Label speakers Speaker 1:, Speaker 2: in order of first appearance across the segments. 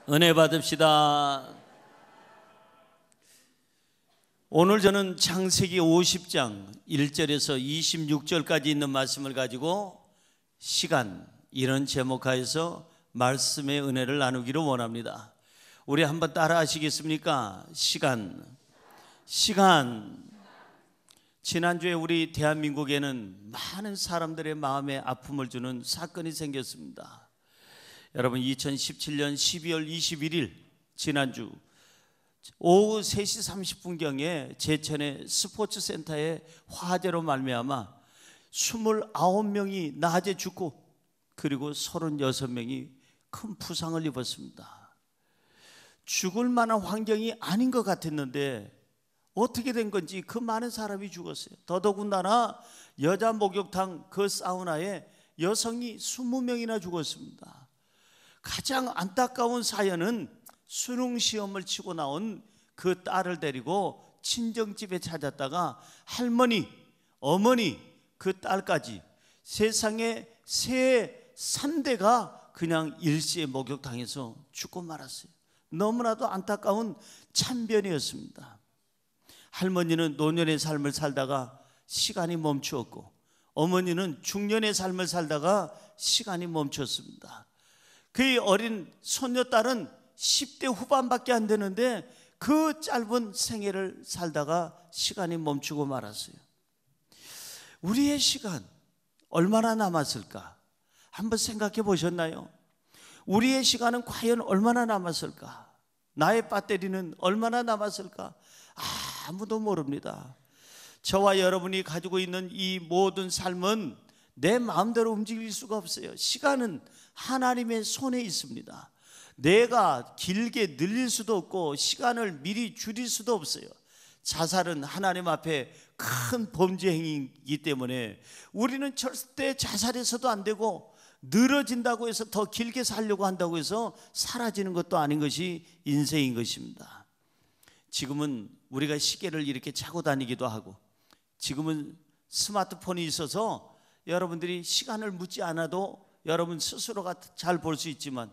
Speaker 1: 은혜 받읍시다. 오늘 저는 창세기 50장 1절에서 26절까지 있는 말씀을 가지고 시간, 이런 제목하에서 말씀의 은혜를 나누기를 원합니다. 우리 한번 따라 하시겠습니까? 시간. 지난주에 우리 대한민국에는 많은 사람들의 마음에 아픔을 주는 사건이 생겼습니다. 여러분, 2017년 12월 21일 지난주 오후 3시 30분경에 제천의 스포츠센터에 화재로 말미암아 29명이 낮에 죽고 그리고 36명이 큰 부상을 입었습니다. 죽을 만한 환경이 아닌 것 같았는데 어떻게 된 건지 그 많은 사람이 죽었어요. 더더군다나 여자 목욕탕 그 사우나에 여성이 20명이나 죽었습니다. 가장 안타까운 사연은 수능 시험을 치고 나온 그 딸을 데리고 친정집에 찾았다가 할머니, 어머니, 그 딸까지 세상에 새 3대가 그냥 일시에 목욕탕에서 죽고 말았어요. 너무나도 안타까운 참변이었습니다. 할머니는 노년의 삶을 살다가 시간이 멈추었고, 어머니는 중년의 삶을 살다가 시간이 멈췄습니다. 그의 어린 손녀딸은 10대 후반밖에 안 되는데 그 짧은 생애를 살다가 시간이 멈추고 말았어요. 우리의 시간 얼마나 남았을까? 한번 생각해 보셨나요? 우리의 시간은 과연 얼마나 남았을까? 나의 배터리는 얼마나 남았을까? 아무도 모릅니다. 저와 여러분이 가지고 있는 이 모든 삶은 내 마음대로 움직일 수가 없어요. 시간은 하나님의 손에 있습니다. 내가 길게 늘릴 수도 없고 시간을 미리 줄일 수도 없어요. 자살은 하나님 앞에 큰 범죄 행위이기 때문에 우리는 절대 자살해서도 안 되고, 늘어진다고 해서 더 길게 살려고 한다고 해서 사라지는 것도 아닌 것이 인생인 것입니다. 지금은 우리가 시계를 이렇게 차고 다니기도 하고, 지금은 스마트폰이 있어서 여러분들이 시간을 묻지 않아도 여러분 스스로가 잘 볼 수 있지만,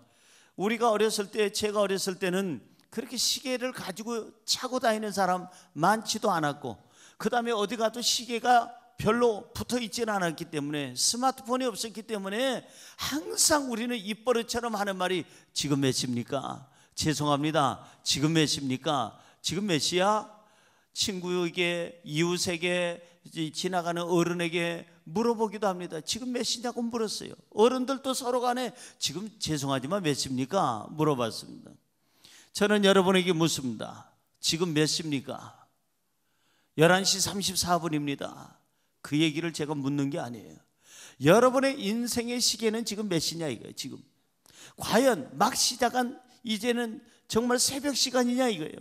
Speaker 1: 우리가 어렸을 때, 제가 어렸을 때는 그렇게 시계를 가지고 차고 다니는 사람 많지도 않았고, 그 다음에 어디 가도 시계가 별로 붙어 있지는 않았기 때문에, 스마트폰이 없었기 때문에 항상 우리는 입버릇처럼 하는 말이 지금 몇 시입니까? 죄송합니다, 지금 몇 시입니까? 지금 몇 시야? 친구에게, 이웃에게, 지나가는 어른에게 물어보기도 합니다. 지금 몇 시냐고 물었어요. 어른들도 서로 간에 지금 죄송하지만 몇 시입니까? 물어봤습니다. 저는 여러분에게 묻습니다. 지금 몇 시입니까? 11시 34분입니다. 그 얘기를 제가 묻는 게 아니에요. 여러분의 인생의 시계는 지금 몇 시냐 이거예요. 지금 과연 막 시작한 이제는 정말 새벽 시간이냐 이거예요.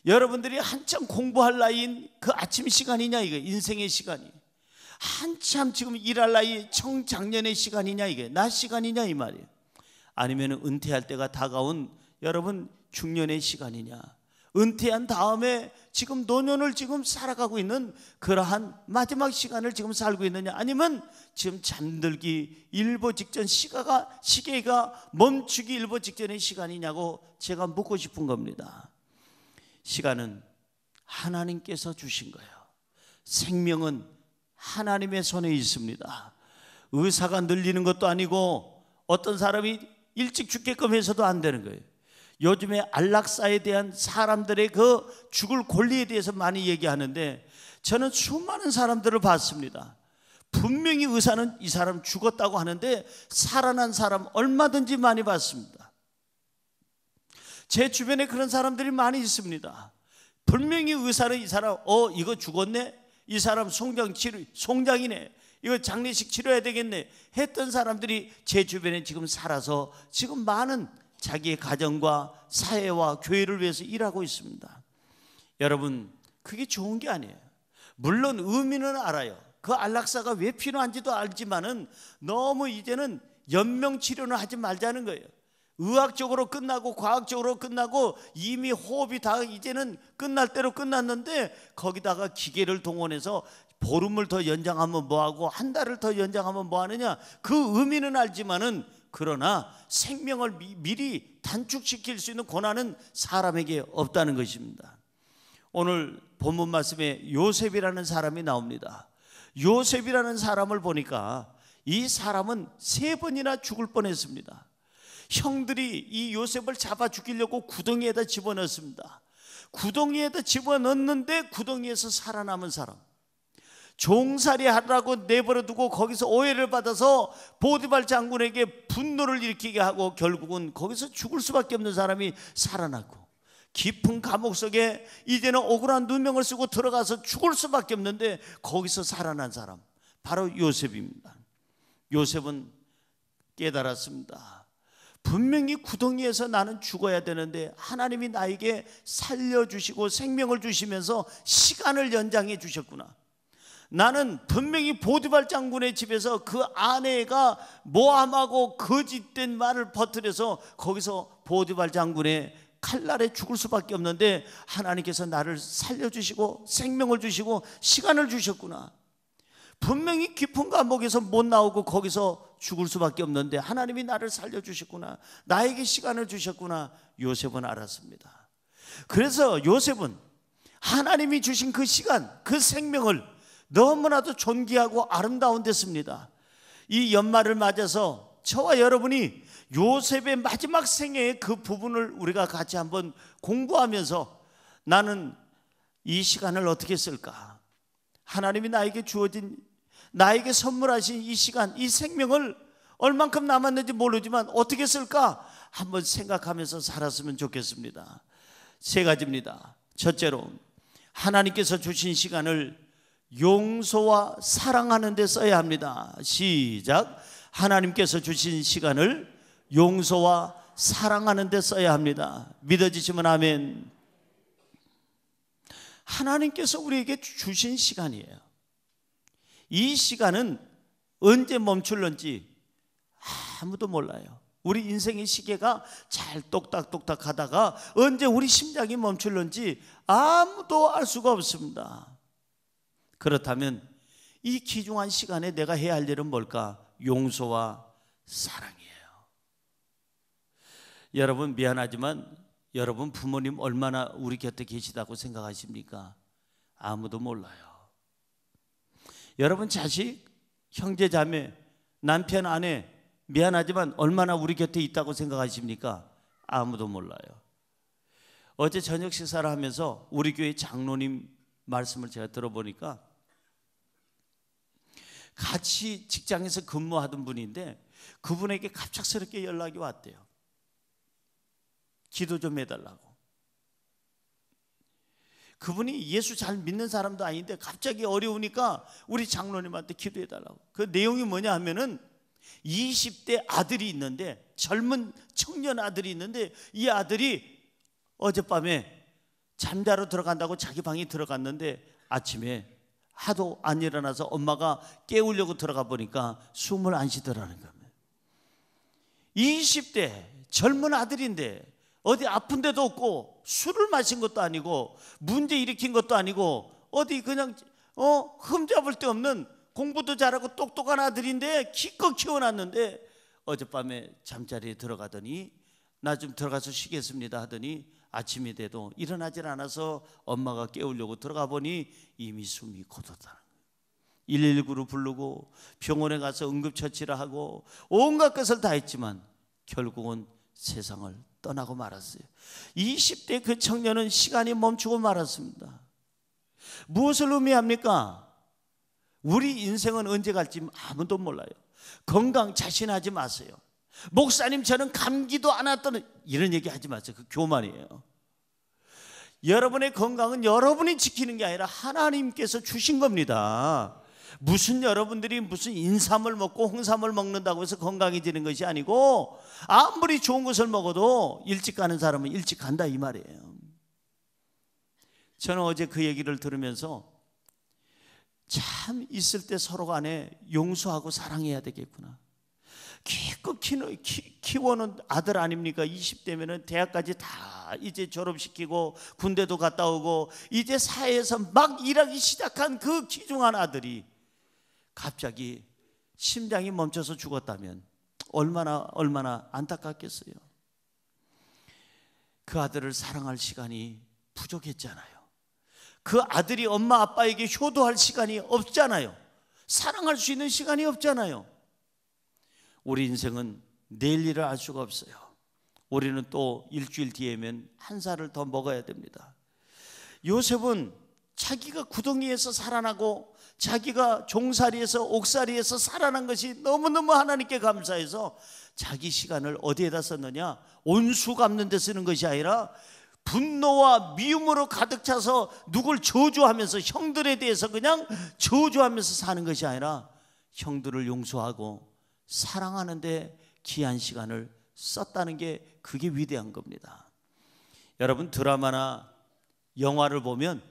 Speaker 1: 여러분들이 한참 공부할 나이인 그 아침 시간이냐 이거예요. 인생의 시간이 한참 지금 일할 나이 청장년의 시간이냐 이게 낮 시간이냐 이 말이에요. 아니면 은퇴할 때가 다가온 여러분 중년의 시간이냐, 은퇴한 다음에 지금 노년을 지금 살아가고 있는 그러한 마지막 시간을 지금 살고 있느냐, 아니면 지금 잠들기 일보 직전 시계가 멈추기 일보 직전의 시간이냐고 제가 묻고 싶은 겁니다. 시간은 하나님께서 주신 거예요. 생명은 하나님의 손에 있습니다. 의사가 늘리는 것도 아니고 어떤 사람이 일찍 죽게끔 해서도 안 되는 거예요. 요즘에 안락사에 대한 사람들의 그 죽을 권리에 대해서 많이 얘기하는데, 저는 수많은 사람들을 봤습니다. 분명히 의사는 이 사람 죽었다고 하는데 살아난 사람 얼마든지 많이 봤습니다. 제 주변에 그런 사람들이 많이 있습니다. 분명히 의사는 이 사람 이거 죽었네, 이 사람 송장이네, 이거 장례식 치러야 되겠네 했던 사람들이 제 주변에 지금 살아서 지금 많은 자기의 가정과 사회와 교회를 위해서 일하고 있습니다. 여러분, 그게 좋은 게 아니에요. 물론 의미는 알아요. 그 안락사가 왜 필요한지도 알지만은 너무 이제는 연명치료는 하지 말자는 거예요. 의학적으로 끝나고 과학적으로 끝나고 이미 호흡이 다 이제는 끝날 대로 끝났는데, 거기다가 기계를 동원해서 보름을 더 연장하면 뭐하고 한 달을 더 연장하면 뭐하느냐, 그 의미는 알지만은 그러나 생명을 미리 단축시킬 수 있는 권한은 사람에게 없다는 것입니다. 오늘 본문 말씀에 요셉이라는 사람이 나옵니다. 요셉이라는 사람을 보니까 이 사람은 3번이나 죽을 뻔했습니다. 형들이 이 요셉을 잡아 죽이려고 구덩이에다 집어넣습니다. 구덩이에다 집어넣는데 구덩이에서 살아남은 사람, 종살이 하라고 내버려두고 거기서 오해를 받아서 보디발 장군에게 분노를 일으키게 하고 결국은 거기서 죽을 수밖에 없는 사람이 살아나고, 깊은 감옥 속에 이제는 억울한 누명을 쓰고 들어가서 죽을 수밖에 없는데 거기서 살아난 사람, 바로 요셉입니다. 요셉은 깨달았습니다. 분명히 구덩이에서 나는 죽어야 되는데 하나님이 나에게 살려주시고 생명을 주시면서 시간을 연장해 주셨구나. 나는 분명히 보디발 장군의 집에서 그 아내가 모함하고 거짓된 말을 퍼뜨려서 거기서 보디발 장군의 칼날에 죽을 수밖에 없는데 하나님께서 나를 살려주시고 생명을 주시고 시간을 주셨구나. 분명히 깊은 감옥에서 못 나오고 거기서 죽을 수밖에 없는데 하나님이 나를 살려주셨구나, 나에게 시간을 주셨구나. 요셉은 알았습니다. 그래서 요셉은 하나님이 주신 그 시간, 그 생명을 너무나도 존귀하고 아름다운 데습니다. 이 연말을 맞아서 저와 여러분이 요셉의 마지막 생애의 그 부분을 우리가 같이 한번 공부하면서 나는 이 시간을 어떻게 쓸까? 하나님이 나에게 주어진, 나에게 선물하신 이 시간, 이 생명을 얼만큼 남았는지 모르지만 어떻게 쓸까? 한번 생각하면서 살았으면 좋겠습니다. 3가지입니다. 첫째로, 하나님께서 주신 시간을 용서와 사랑하는 데 써야 합니다. 시작. 하나님께서 주신 시간을 용서와 사랑하는 데 써야 합니다. 믿어지시면 아멘. 하나님께서 우리에게 주신 시간이에요. 이 시간은 언제 멈출는지 아무도 몰라요. 우리 인생의 시계가 잘 똑딱똑딱 하다가 언제 우리 심장이 멈출는지 아무도 알 수가 없습니다. 그렇다면 이 귀중한 시간에 내가 해야 할 일은 뭘까? 용서와 사랑이에요. 여러분, 미안하지만 여러분 부모님 얼마나 우리 곁에 계시다고 생각하십니까? 아무도 몰라요. 여러분 자식, 형제, 자매, 남편, 아내, 미안하지만 얼마나 우리 곁에 있다고 생각하십니까? 아무도 몰라요. 어제 저녁 식사를 하면서 우리 교회 장로님 말씀을 제가 들어보니까 같이 직장에서 근무하던 분인데 그분에게 갑작스럽게 연락이 왔대요. 기도 좀 해달라고. 그분이 예수 잘 믿는 사람도 아닌데 갑자기 어려우니까 우리 장로님한테 기도해달라고. 그 내용이 뭐냐 하면은 20대 아들이 있는데, 젊은 청년 아들이 있는데, 이 아들이 어젯밤에 잠자러 들어간다고 자기 방에 들어갔는데 아침에 하도 안 일어나서 엄마가 깨우려고 들어가 보니까 숨을 안 쉬더라는 겁니다. 20대 젊은 아들인데 어디 아픈 데도 없고 술을 마신 것도 아니고 문제 일으킨 것도 아니고 어디 그냥 흠잡을 데 없는, 공부도 잘하고 똑똑한 아들인데 기껏 키워놨는데 어젯밤에 잠자리에 들어가더니 나 좀 들어가서 쉬겠습니다 하더니 아침이 돼도 일어나질 않아서 엄마가 깨우려고 들어가 보니 이미 숨이 굳었다. 119로 부르고 병원에 가서 응급처치를 하고 온갖 것을 다 했지만 결국은 세상을 떠나고 말았어요. 20대 그 청년은 시간이 멈추고 말았습니다. 무엇을 의미합니까? 우리 인생은 언제 갈지 아무도 몰라요. 건강 자신하지 마세요. 목사님 저는 감기도 안 왔다는 이런 얘기 하지 마세요. 그 교만이에요. 여러분의 건강은 여러분이 지키는 게 아니라 하나님께서 주신 겁니다. 무슨 여러분들이 무슨 인삼을 먹고 홍삼을 먹는다고 해서 건강해지는 것이 아니고 아무리 좋은 것을 먹어도 일찍 가는 사람은 일찍 간다 이 말이에요. 저는 어제 그 얘기를 들으면서 참 있을 때 서로 간에 용서하고 사랑해야 되겠구나. 기껏 키워놓은 아들 아닙니까? 20대면은 대학까지 다 이제 졸업시키고 군대도 갔다 오고 이제 사회에서 막 일하기 시작한 그 귀중한 아들이 갑자기 심장이 멈춰서 죽었다면 얼마나 안타깝겠어요. 그 아들을 사랑할 시간이 부족했잖아요. 그 아들이 엄마 아빠에게 효도할 시간이 없잖아요. 사랑할 수 있는 시간이 없잖아요. 우리 인생은 내일 일을 알 수가 없어요. 우리는 또 일주일 뒤에면 한 살을 더 먹어야 됩니다. 요셉은 자기가 구덩이에서 살아나고 자기가 종살이에서 옥살이에서 살아난 것이 너무너무 하나님께 감사해서 자기 시간을 어디에다 썼느냐? 온수 갚는 데 쓰는 것이 아니라 분노와 미움으로 가득 차서 누굴 저주하면서, 형들에 대해서 그냥 저주하면서 사는 것이 아니라 형들을 용서하고 사랑하는 데 귀한 시간을 썼다는 게, 그게 위대한 겁니다. 여러분, 드라마나 영화를 보면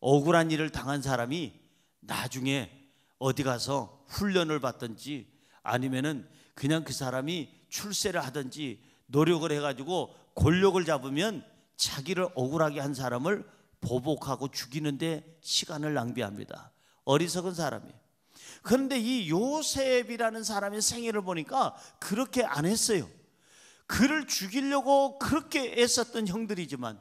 Speaker 1: 억울한 일을 당한 사람이 나중에 어디 가서 훈련을 받든지 아니면은 그냥 그 사람이 출세를 하든지 노력을 해가지고 권력을 잡으면 자기를 억울하게 한 사람을 보복하고 죽이는데 시간을 낭비합니다. 어리석은 사람이에요. 그런데 이 요셉이라는 사람의 생애를 보니까 그렇게 안 했어요. 그를 죽이려고 그렇게 애썼던 형들이지만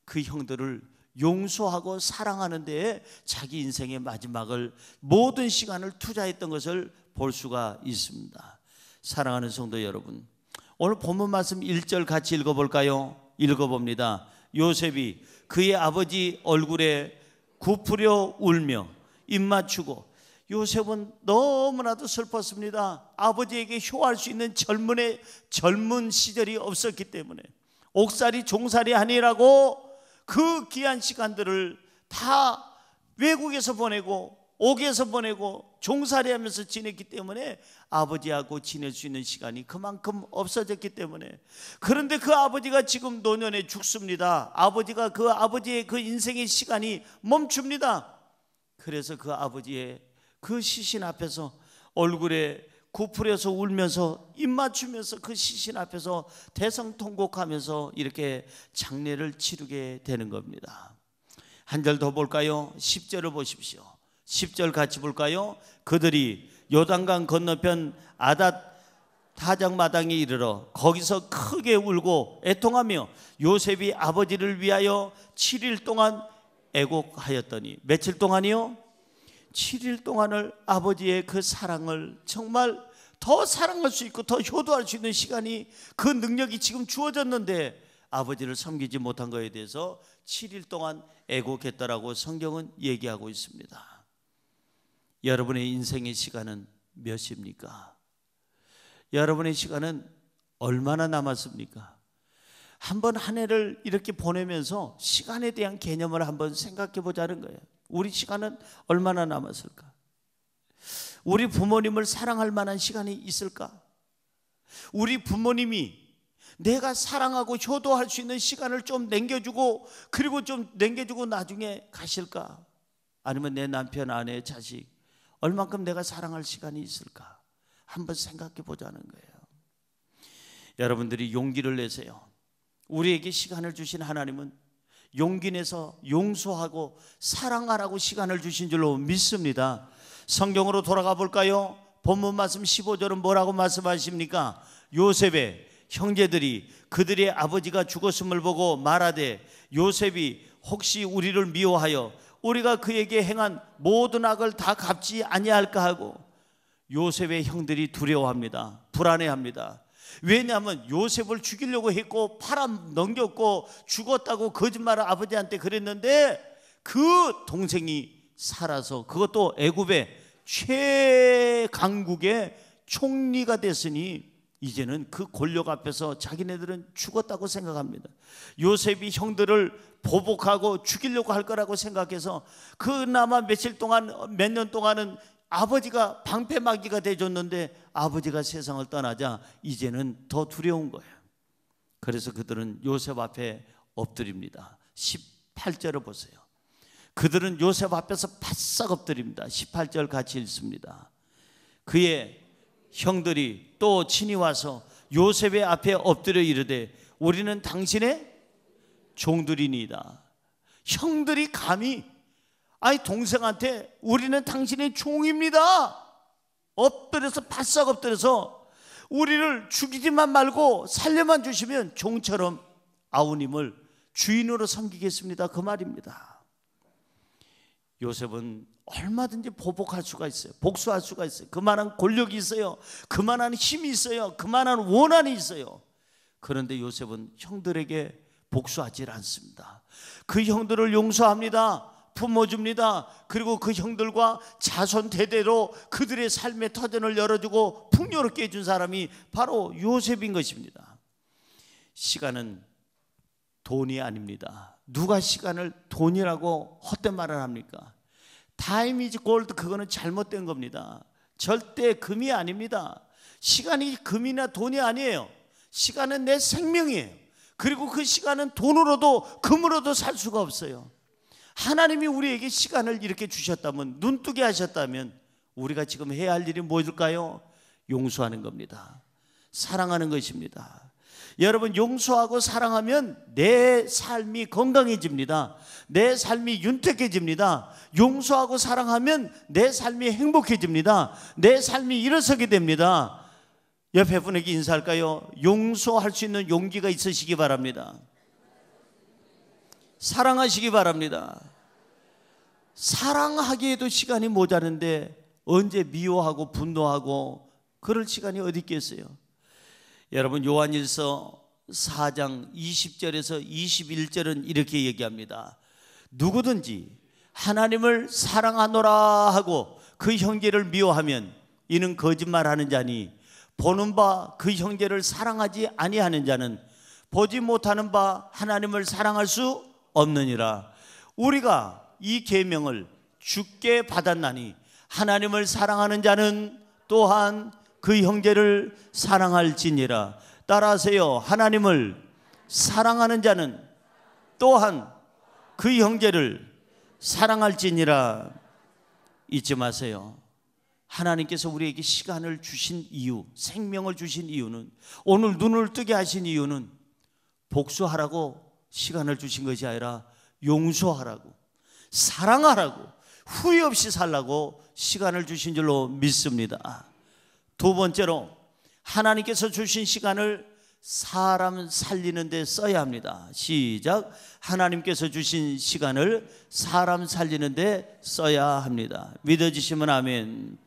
Speaker 1: 그 형들을 용서하고 사랑하는 데에 자기 인생의 마지막을, 모든 시간을 투자했던 것을 볼 수가 있습니다. 사랑하는 성도 여러분, 오늘 본문 말씀 1절 같이 읽어볼까요? 읽어봅니다. 요셉이 그의 아버지 얼굴에 굽으려 울며 입 맞추고, 요셉은 너무나도 슬펐습니다. 아버지에게 효할 수 있는 젊은 시절이 없었기 때문에 옥살이 종살이 아니라고 그 귀한 시간들을 다 외국에서 보내고 옥에서 보내고 종살이 하면서 지냈기 때문에 아버지하고 지낼 수 있는 시간이 그만큼 없어졌기 때문에, 그런데 그 아버지가 지금 노년에 죽습니다. 아버지가 그 아버지의 그 인생의 시간이 멈춥니다. 그래서 그 아버지의 그 시신 앞에서 얼굴에 굽으려서 울면서 입 맞추면서 그 시신 앞에서 대성통곡하면서 이렇게 장례를 치르게 되는 겁니다. 한 절 더 볼까요? 10절을 보십시오. 10절 같이 볼까요? 그들이 요단강 건너편 아닷 타작마당에 이르러 거기서 크게 울고 애통하며 요셉이 아버지를 위하여 7일 동안 애곡하였더니, 며칠 동안이요? 7일 동안을 아버지의 그 사랑을 정말 더 사랑할 수 있고 더 효도할 수 있는 시간이, 그 능력이 지금 주어졌는데 아버지를 섬기지 못한 것에 대해서 7일 동안 애곡했다라고 성경은 얘기하고 있습니다. 여러분의 인생의 시간은 몇입니까? 여러분의 시간은 얼마나 남았습니까? 한번 한 해를 이렇게 보내면서 시간에 대한 개념을 한번 생각해 보자는 거예요. 우리 시간은 얼마나 남았을까? 우리 부모님을 사랑할 만한 시간이 있을까? 우리 부모님이 내가 사랑하고 효도할 수 있는 시간을 좀 남겨주고, 그리고 좀 남겨주고 나중에 가실까? 아니면 내 남편, 아내, 자식 얼만큼 내가 사랑할 시간이 있을까? 한번 생각해 보자는 거예요. 여러분들이 용기를 내세요. 우리에게 시간을 주신 하나님은 용기 내서 용서하고 사랑하라고 시간을 주신 줄로 믿습니다. 성경으로 돌아가 볼까요? 본문 말씀 15절은 뭐라고 말씀하십니까? 요셉의 형제들이 그들의 아버지가 죽었음을 보고 말하되, 요셉이 혹시 우리를 미워하여 우리가 그에게 행한 모든 악을 다 갚지 아니할까 하고, 요셉의 형들이 두려워합니다. 불안해합니다. 왜냐하면 요셉을 죽이려고 했고 팔아 넘겼고 죽었다고 거짓말을 아버지한테 그랬는데, 그 동생이 살아서, 그것도 애굽의 최강국의 총리가 됐으니 이제는 그 권력 앞에서 자기네들은 죽었다고 생각합니다. 요셉이 형들을 보복하고 죽이려고 할 거라고 생각해서 그나마 며칠 동안, 몇 년 동안은 아버지가 방패막이가 돼줬는데 아버지가 세상을 떠나자 이제는 더 두려운 거예요. 그래서 그들은 요셉 앞에 엎드립니다. 18절을 보세요. 그들은 요셉 앞에서 바싹 엎드립니다. 18절 같이 읽습니다. 그의 형들이 또 친히 와서 요셉의 앞에 엎드려 이르되, 우리는 당신의 종들이니이다. 형들이 감히, 아니 동생한테 우리는 당신의 종입니다, 엎드려서 바싹 엎드려서 우리를 죽이지만 말고 살려만 주시면 종처럼 아우님을 주인으로 섬기겠습니다, 그 말입니다. 요셉은 얼마든지 보복할 수가 있어요. 복수할 수가 있어요. 그만한 권력이 있어요. 그만한 힘이 있어요. 그만한 원한이 있어요. 그런데 요셉은 형들에게 복수하지 않습니다. 그 형들을 용서합니다. 품어줍니다. 그리고 그 형들과 자손 대대로 그들의 삶의 터전을 열어주고 풍요롭게 해준 사람이 바로 요셉인 것입니다. 시간은 돈이 아닙니다. 누가 시간을 돈이라고 헛된 말을 합니까? 타임 이즈 골드, 그거는 잘못된 겁니다. 절대 금이 아닙니다. 시간이 금이나 돈이 아니에요. 시간은 내 생명이에요. 그리고 그 시간은 돈으로도 금으로도 살 수가 없어요. 하나님이 우리에게 시간을 이렇게 주셨다면, 눈뜨게 하셨다면 우리가 지금 해야 할 일이 뭘까요? 용서하는 겁니다. 사랑하는 것입니다. 여러분, 용서하고 사랑하면 내 삶이 건강해집니다. 내 삶이 윤택해집니다. 용서하고 사랑하면 내 삶이 행복해집니다. 내 삶이 일어서게 됩니다. 옆에 분에게 인사할까요? 용서할 수 있는 용기가 있으시기 바랍니다. 사랑하시기 바랍니다. 사랑하기에도 시간이 모자른데 언제 미워하고 분노하고 그럴 시간이 어디 있겠어요? 여러분, 요한일서 4장 20절에서 21절은 이렇게 얘기합니다. 누구든지 하나님을 사랑하노라 하고 그 형제를 미워하면 이는 거짓말하는 자니, 보는 바 그 형제를 사랑하지 아니하는 자는 보지 못하는 바 하나님을 사랑할 수 없느니라. 우리가 이 계명을 주께 받았나니 하나님을 사랑하는 자는 또한 그 형제를 사랑할지니라. 따라하세요. 하나님을 사랑하는 자는 또한 그 형제를 사랑할지니라. 잊지 마세요. 하나님께서 우리에게 시간을 주신 이유, 생명을 주신 이유는, 오늘 눈을 뜨게 하신 이유는 복수하라고 시간을 주신 것이 아니라 용서하라고, 사랑하라고, 후회 없이 살라고 시간을 주신 줄로 믿습니다. 두 번째로, 하나님께서 주신 시간을 사람 살리는 데 써야 합니다. 시작. 하나님께서 주신 시간을 사람 살리는 데 써야 합니다. 믿어지시면 아멘.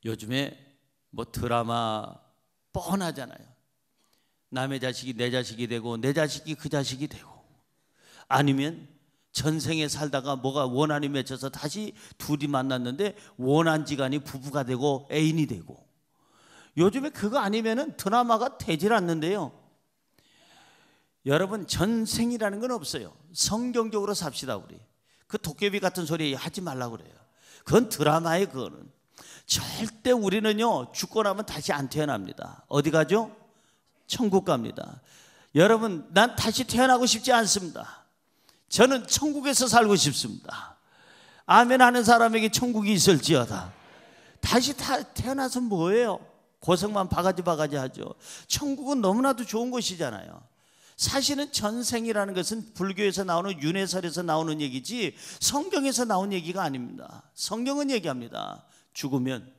Speaker 1: 요즘에 뭐 드라마 뻔하잖아요. 남의 자식이 내 자식이 되고 내 자식이 그 자식이 되고, 아니면 전생에 살다가 뭐가 원한이 맺혀서 다시 둘이 만났는데 원한지간이 부부가 되고 애인이 되고, 요즘에 그거 아니면은 드라마가 되질 않는데요. 여러분, 전생이라는 건 없어요. 성경적으로 삽시다. 우리 그 도깨비 같은 소리 하지 말라고 그래요. 그건 드라마예요. 그거는 절대. 우리는요, 죽고 나면 다시 안 태어납니다. 어디 가죠? 천국 갑니다. 여러분, 난 다시 태어나고 싶지 않습니다. 저는 천국에서 살고 싶습니다. 아멘 하는 사람에게 천국이 있을지어다. 다시 태어나서 뭐예요? 고생만 바가지 하죠. 천국은 너무나도 좋은 곳이잖아요. 사실은 전생이라는 것은 불교에서 나오는 윤회설에서 나오는 얘기지 성경에서 나온 얘기가 아닙니다. 성경은 얘기합니다. 죽으면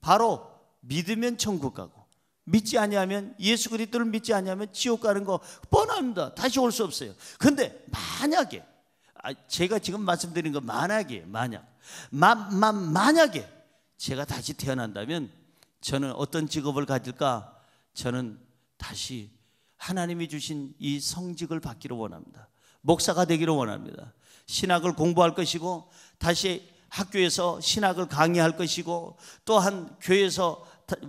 Speaker 1: 바로 믿으면 천국 가고, 믿지 아니하면, 예수 그리스도를 믿지 아니하면 지옥 가는 거 뻔합니다. 다시 올 수 없어요. 근데 만약에, 제가 지금 말씀드린 거 만약에 제가 다시 태어난다면 저는 어떤 직업을 가질까? 저는 다시 하나님이 주신 이 성직을 받기를 원합니다. 목사가 되기를 원합니다. 신학을 공부할 것이고, 다시 학교에서 신학을 강의할 것이고, 또한 교회에서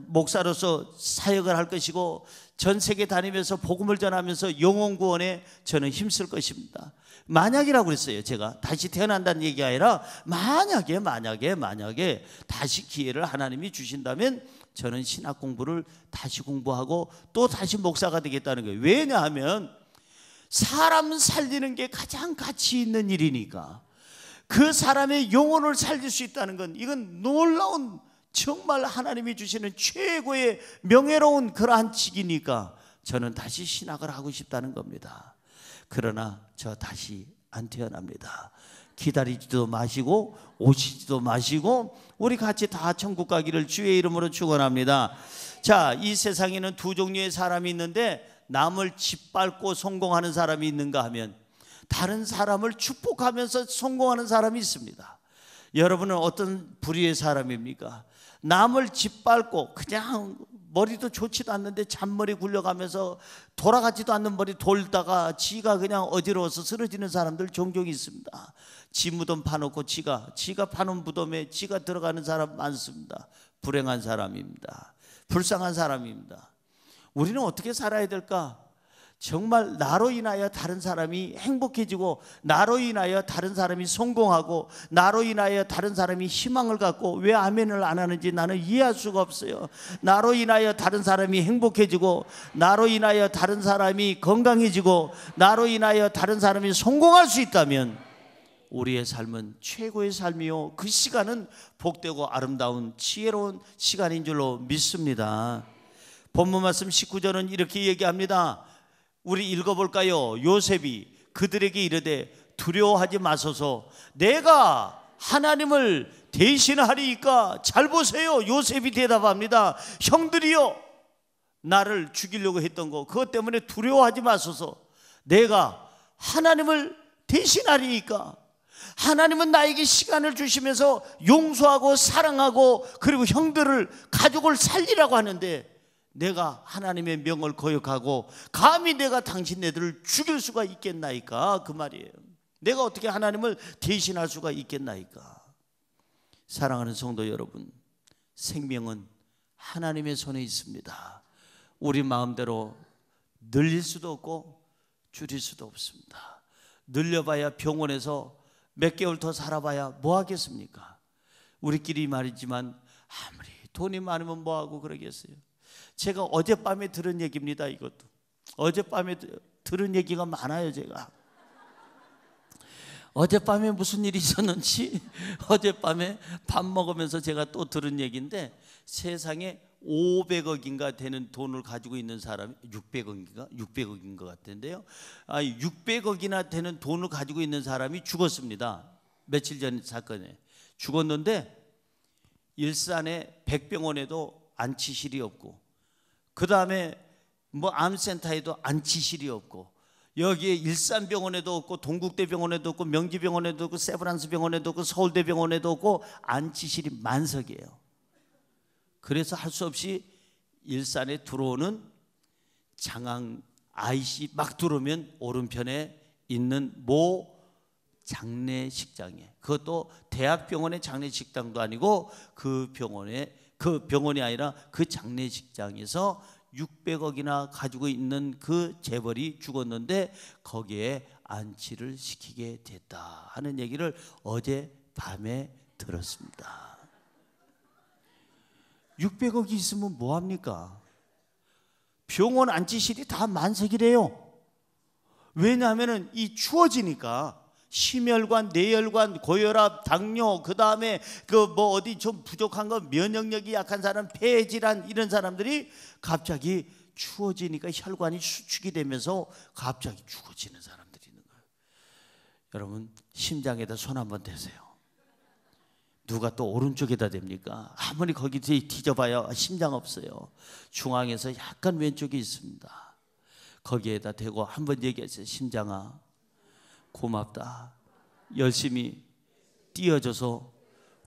Speaker 1: 목사로서 사역을 할 것이고, 전 세계 다니면서 복음을 전하면서 영혼 구원에 저는 힘쓸 것입니다. 만약이라고 그랬어요. 제가 다시 태어난다는 얘기가 아니라 만약에 다시 기회를 하나님이 주신다면 저는 신학 공부를 다시 공부하고 또 다시 목사가 되겠다는 거예요. 왜냐하면 사람 살리는 게 가장 가치 있는 일이니까. 그 사람의 영혼을 살릴 수 있다는 건, 이건 놀라운, 정말 하나님이 주시는 최고의 명예로운 그러한 직이니까 저는 다시 신학을 하고 싶다는 겁니다. 그러나 저 다시 안 태어납니다. 기다리지도 마시고 오시지도 마시고 우리 같이 다 천국 가기를 주의 이름으로 축원합니다. 자, 이 세상에는 두 종류의 사람이 있는데 남을 짓밟고 성공하는 사람이 있는가 하면 다른 사람을 축복하면서 성공하는 사람이 있습니다. 여러분은 어떤 부류의 사람입니까? 남을 짓밟고 그냥 머리도 좋지도 않는데 잔머리 굴려가면서 돌아가지도 않는 머리 돌다가 지가 그냥 어지러워서 쓰러지는 사람들 종종 있습니다. 지 무덤 파놓고 지가 파놓은 무덤에 지가 들어가는 사람 많습니다. 불행한 사람입니다. 불쌍한 사람입니다. 우리는 어떻게 살아야 될까? 정말 나로 인하여 다른 사람이 행복해지고 나로 인하여 다른 사람이 성공하고 나로 인하여 다른 사람이 희망을 갖고 왜 아멘을 안 하는지 나는 이해할 수가 없어요. 나로 인하여 다른 사람이 행복해지고 나로 인하여 다른 사람이 건강해지고 나로 인하여 다른 사람이 성공할 수 있다면 우리의 삶은 최고의 삶이요, 그 시간은 복되고 아름다운 지혜로운 시간인 줄로 믿습니다. 본문 말씀 19절은 이렇게 얘기합니다. 우리 읽어볼까요? 요셉이 그들에게 이르되 두려워하지 마소서, 내가 하나님을 대신하리이까. 잘 보세요. 요셉이 대답합니다. 형들이요, 나를 죽이려고 했던 거 그것 때문에 두려워하지 마소서. 내가 하나님을 대신하리이까. 하나님은 나에게 시간을 주시면서 용서하고 사랑하고 그리고 형들을 가족을 살리라고 하는데 내가 하나님의 명을 거역하고 감히 내가 당신네들을 죽일 수가 있겠나이까? 그 말이에요. 내가 어떻게 하나님을 대신할 수가 있겠나이까? 사랑하는 성도 여러분, 생명은 하나님의 손에 있습니다. 우리 마음대로 늘릴 수도 없고 줄일 수도 없습니다. 늘려봐야 병원에서 몇 개월 더 살아봐야 뭐 하겠습니까? 우리끼리 말이지만 아무리 돈이 많으면 뭐하고 그러겠어요. 제가 어젯밤에 들은 얘기입니다. 이것도 어젯밤에 들은 얘기가 많아요. 제가 어젯밤에 무슨 일이 있었는지 어젯밤에 밥 먹으면서 제가 또 들은 얘기인데, 세상에 500억인가 되는 돈을 가지고 있는 사람이 600억인 것 같은데요. 600억이나 되는 돈을 가지고 있는 사람이 죽었습니다. 며칠 전 사건에 죽었는데 일산에 백병원에도 안치실이 없고, 그 다음에 뭐 암센터에도 안치실이 없고, 여기에 일산병원에도 없고 동국대병원에도 없고 명지병원에도 없고 세브란스병원에도 없고 서울대병원에도 없고 안치실이 만석이에요. 그래서 할 수 없이 일산에 들어오는 장항 IC 막 들어오면 오른편에 있는 모 장례식장에, 그것도 대학병원의 장례식장도 아니고 그 병원이 아니라 그 장례식장에서 600억이나 가지고 있는 그 재벌이 죽었는데 거기에 안치를 시키게 됐다 하는 얘기를 어젯밤에 들었습니다. 600억이 있으면 뭐합니까? 병원 안치실이 다 만석이래요. 왜냐하면 이 추워지니까 심혈관, 뇌혈관, 고혈압, 당뇨, 그 다음에 뭐 어디 좀 부족한 거, 면역력이 약한 사람, 폐질환 이런 사람들이 갑자기 추워지니까 혈관이 수축이 되면서 갑자기 죽어지는 사람들이 있는 거예요. 여러분, 심장에다 손 한번 대세요. 누가 또 오른쪽에다 댑니까? 아무리 거기 뒤져봐야 심장 없어요. 중앙에서 약간 왼쪽에 있습니다. 거기에다 대고 한번 얘기하세요. 심장아, 고맙다. 열심히 뛰어줘서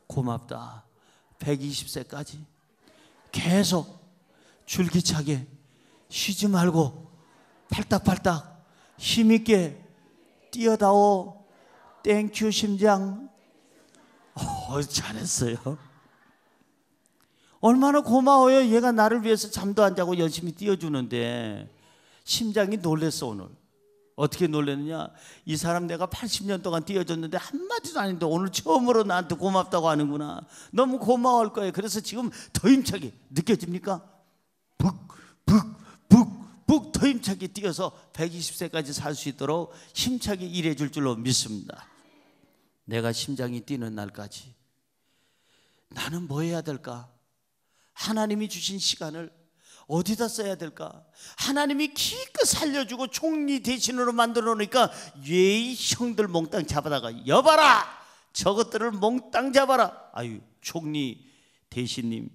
Speaker 1: 고맙다. 120세까지 계속 줄기차게 쉬지 말고 팔딱팔딱 힘있게 뛰어다오. 땡큐 심장. 잘했어요. 얼마나 고마워요. 얘가 나를 위해서 잠도 안 자고 열심히 뛰어주는데. 심장이 놀랬어. 오늘 어떻게 놀랐느냐, 이 사람 내가 80년 동안 뛰어줬는데 한마디도 아닌데 오늘 처음으로 나한테 고맙다고 하는구나. 너무 고마워할 거예요. 그래서 지금 더 힘차게 느껴집니까? 북 더 힘차게 뛰어서 120세까지 살 수 있도록 힘차게 일해 줄 줄로 믿습니다. 내가 심장이 뛰는 날까지 나는 뭐 해야 될까? 하나님이 주신 시간을 어디다 써야 될까? 하나님이 기껏 살려주고 총리 대신으로 만들어 놓으니까 예의 형들 몽땅 잡아다가 여봐라, 저것들을 몽땅 잡아라. 아유, 총리 대신님,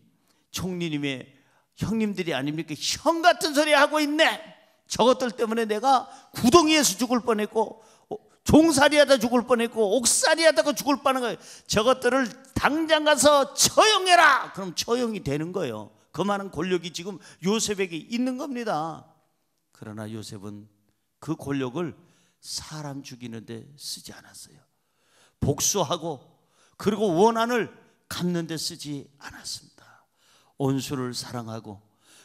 Speaker 1: 총리님의 형님들이 아닙니까? 형 같은 소리 하고 있네. 저것들 때문에 내가 구덩이에서 죽을 뻔했고 종살이하다 죽을 뻔했고 옥살이하다가 죽을 뻔한 거예요. 저것들을 당장 가서 처형해라. 그럼 처형이 되는 거예요. 그 많은 권력이 지금 요셉에게 있는 겁니다. 그러나 요셉은 그 권력을 사람 죽이는데 쓰지 않았어요. 복수하고 그리고 원한을 갚는 데 쓰지 않았습니다. 온수를 사랑하고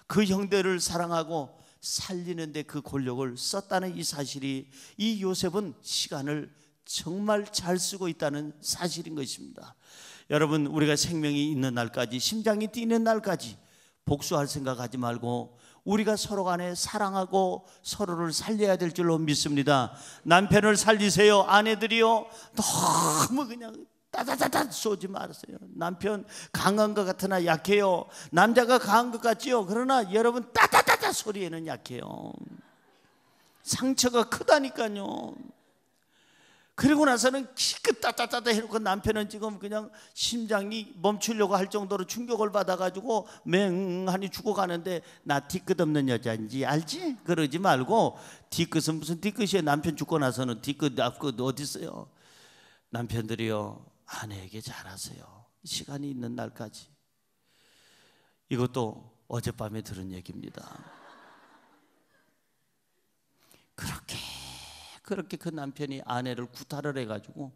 Speaker 1: 그 형제를 사랑하고 살리는데 그 권력을 썼다는 이 사실이, 이 요셉은 시간을 정말 잘 쓰고 있다는 사실인 것입니다. 여러분, 우리가 생명이 있는 날까지, 심장이 뛰는 날까지 복수할 생각하지 말고 우리가 서로 간에 사랑하고 서로를 살려야 될 줄로 믿습니다. 남편을 살리세요. 아내들이요, 너무 그냥 따다다다 쏘지 말았어요. 남편 강한 것 같으나 약해요. 남자가 강한 것 같지요. 그러나 여러분, 따다다다 소리에는 약해요. 상처가 크다니까요. 그리고 나서는 기껏 따다다다 해놓고 남편은 지금 그냥 심장이 멈추려고 할 정도로 충격을 받아가지고 맹하니 죽어가는데, 나 뒤끝 없는 여자인지 알지? 그러지 말고, 뒤끝은 무슨 뒤끝이에요. 남편 죽고 나서는 뒤끝 앞끝 어디 있어요. 남편들이요, 아내에게 잘하세요. 시간이 있는 날까지. 이것도 어젯밤에 들은 얘기입니다. 그렇게 그 남편이 아내를 구타를 해가지고,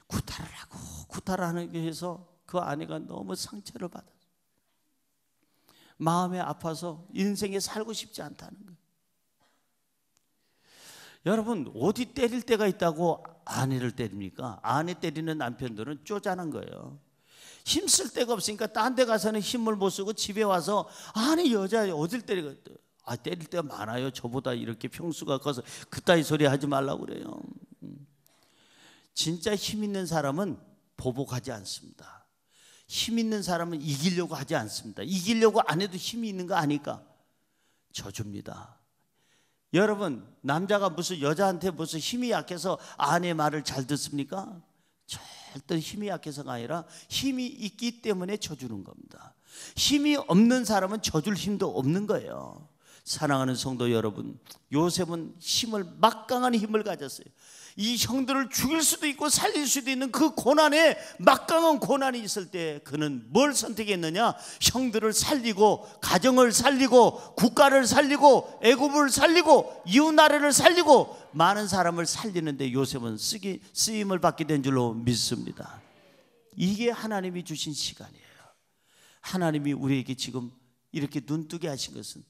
Speaker 1: 구타를 하고 구타를 하는 게 해서 그 아내가 너무 상처를 받았어요. 마음이 아파서 인생에 살고 싶지 않다는 거예요. 여러분, 어디 때릴 때가 있다고 아내를 때립니까? 아내 때리는 남편들은 쪼잔한 거예요. 힘쓸 데가 없으니까 딴 데 가서는 힘을 못 쓰고 집에 와서, 아니 여자 어딜 때리겠다. 때릴 때가 많아요. 저보다 이렇게 평수가 커서 그따위 소리 하지 말라고 그래요. 진짜 힘 있는 사람은 보복하지 않습니다. 힘 있는 사람은 이기려고 하지 않습니다. 이기려고 안 해도 힘이 있는 거 아니까 져줍니다. 여러분, 남자가 무슨 여자한테 무슨 힘이 약해서 아내 말을 잘 듣습니까? 절대 힘이 약해서가 아니라 힘이 있기 때문에 져주는 겁니다. 힘이 없는 사람은 져줄 힘도 없는 거예요. 사랑하는 성도 여러분, 요셉은 막강한 힘을 가졌어요. 이 형들을 죽일 수도 있고 살릴 수도 있는 그 고난에, 막강한 고난이 있을 때 그는 뭘 선택했느냐? 형들을 살리고, 가정을 살리고, 국가를 살리고, 애굽을 살리고, 이웃 나라를 살리고, 많은 사람을 살리는데 요셉은 쓰임을 받게 된 줄로 믿습니다. 이게 하나님이 주신 시간이에요. 하나님이 우리에게 지금 이렇게 눈뜨게 하신 것은,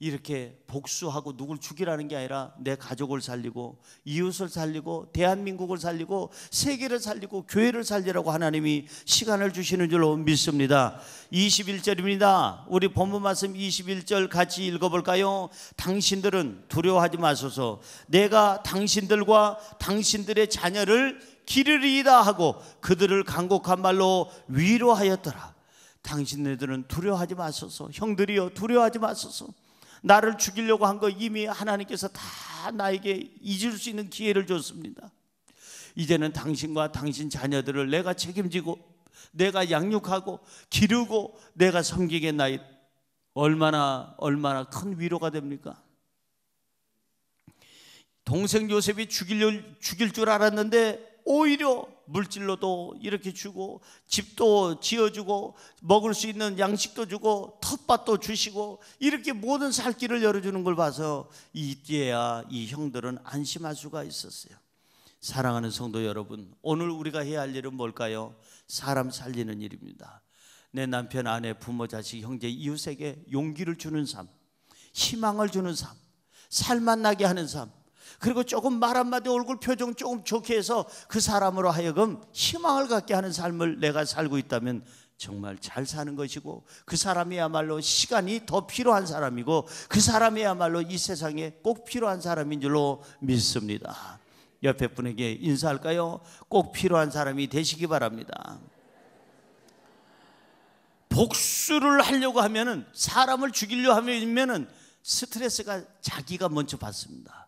Speaker 1: 이렇게 복수하고 누굴 죽이라는 게 아니라 내 가족을 살리고, 이웃을 살리고, 대한민국을 살리고, 세계를 살리고, 교회를 살리라고 하나님이 시간을 주시는 줄로 믿습니다. 21절입니다. 우리 본문 말씀 21절 같이 읽어볼까요? 당신들은 두려워하지 마소서. 내가 당신들과 당신들의 자녀를 기르리이다 하고 그들을 간곡한 말로 위로하였더라. 당신네들은 두려워하지 마소서. 형들이여, 두려워하지 마소서. 나를 죽이려고 한 거 이미 하나님께서 다 나에게 잊을 수 있는 기회를 줬습니다. 이제는 당신과 당신 자녀들을 내가 책임지고, 내가 양육하고 기르고 내가 섬기겠나이다. 얼마나 큰 위로가 됩니까? 동생 요셉이 죽일 줄 알았는데 오히려 물질로도 이렇게 주고, 집도 지어주고, 먹을 수 있는 양식도 주고, 텃밭도 주시고, 이렇게 모든 살 길을 열어주는 걸 봐서 이때야 이 형들은 안심할 수가 있었어요. 사랑하는 성도 여러분, 오늘 우리가 해야 할 일은 뭘까요? 사람 살리는 일입니다. 내 남편, 아내, 부모, 자식, 형제, 이웃에게 용기를 주는 삶, 희망을 주는 삶, 살만 나게 하는 삶, 그리고 조금 말 한마디, 얼굴 표정 조금 좋게 해서 그 사람으로 하여금 희망을 갖게 하는 삶을 내가 살고 있다면 정말 잘 사는 것이고, 그 사람이야말로 시간이 더 필요한 사람이고, 그 사람이야말로 이 세상에 꼭 필요한 사람인 줄로 믿습니다. 옆에 분에게 인사할까요? 꼭 필요한 사람이 되시기 바랍니다. 복수를 하려고 하면은, 사람을 죽이려고 하면은 스트레스가 자기가 먼저 받습니다.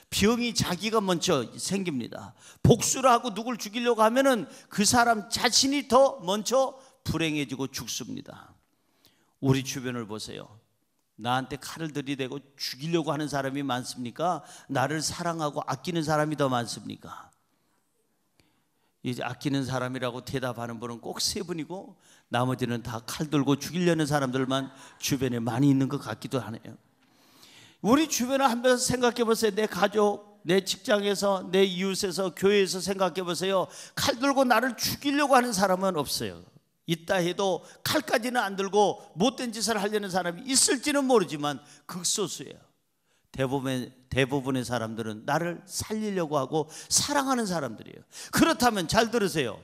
Speaker 1: 병이 자기가 먼저 생깁니다. 복수를 하고 누굴 죽이려고 하면은 그 사람 자신이 더 먼저 불행해지고 죽습니다. 우리 주변을 보세요. 나한테 칼을 들이대고 죽이려고 하는 사람이 많습니까? 나를 사랑하고 아끼는 사람이 더 많습니까? 이제 아끼는 사람이라고 대답하는 분은 꼭 세 분이고, 나머지는 다 칼 들고 죽이려는 사람들만 주변에 많이 있는 것 같기도 하네요. 우리 주변을 한번 생각해 보세요. 내 가족, 내 직장에서, 내 이웃에서, 교회에서 생각해 보세요. 칼 들고 나를 죽이려고 하는 사람은 없어요. 있다 해도 칼까지는 안 들고 못된 짓을 하려는 사람이 있을지는 모르지만 극소수예요. 대부분의 사람들은 나를 살리려고 하고 사랑하는 사람들이에요. 그렇다면 잘 들으세요.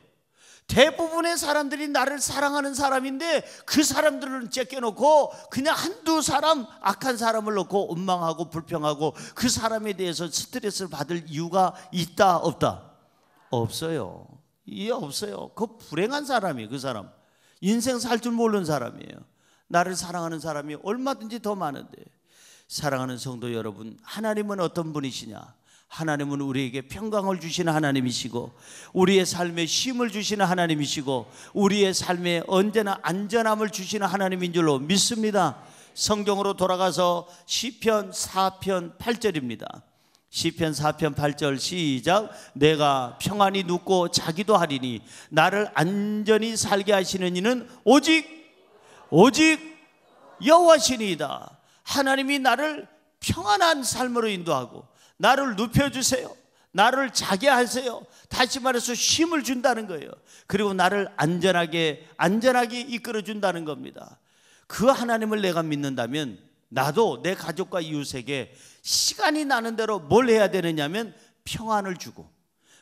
Speaker 1: 대부분의 사람들이 나를 사랑하는 사람인데 그 사람들을 제껴놓고 그냥 한두 사람, 악한 사람을 놓고 원망하고 불평하고 그 사람에 대해서 스트레스를 받을 이유가 있다 없다? 없어요. 이해 없어요. 그 불행한 사람이에요. 그 사람 인생 살 줄 모르는 사람이에요. 나를 사랑하는 사람이 얼마든지 더 많은데. 사랑하는 성도 여러분, 하나님은 어떤 분이시냐? 하나님은 우리에게 평강을 주시는 하나님이시고, 우리의 삶에 쉼을 주시는 하나님이시고, 우리의 삶에 언제나 안전함을 주시는 하나님인 줄로 믿습니다. 성경으로 돌아가서 시편 4편 8절입니다. 시편 4편 8절 시작. 내가 평안히 눕고 자기도 하리니 나를 안전히 살게 하시는 이는 오직 여호와시니이다. 하나님이 나를 평안한 삶으로 인도하고 나를 눕혀주세요. 나를 자게 하세요. 다시 말해서 쉼을 준다는 거예요. 그리고 나를 안전하게 이끌어준다는 겁니다. 그 하나님을 내가 믿는다면 나도 내 가족과 이웃에게 시간이 나는 대로 뭘 해야 되느냐면 평안을 주고,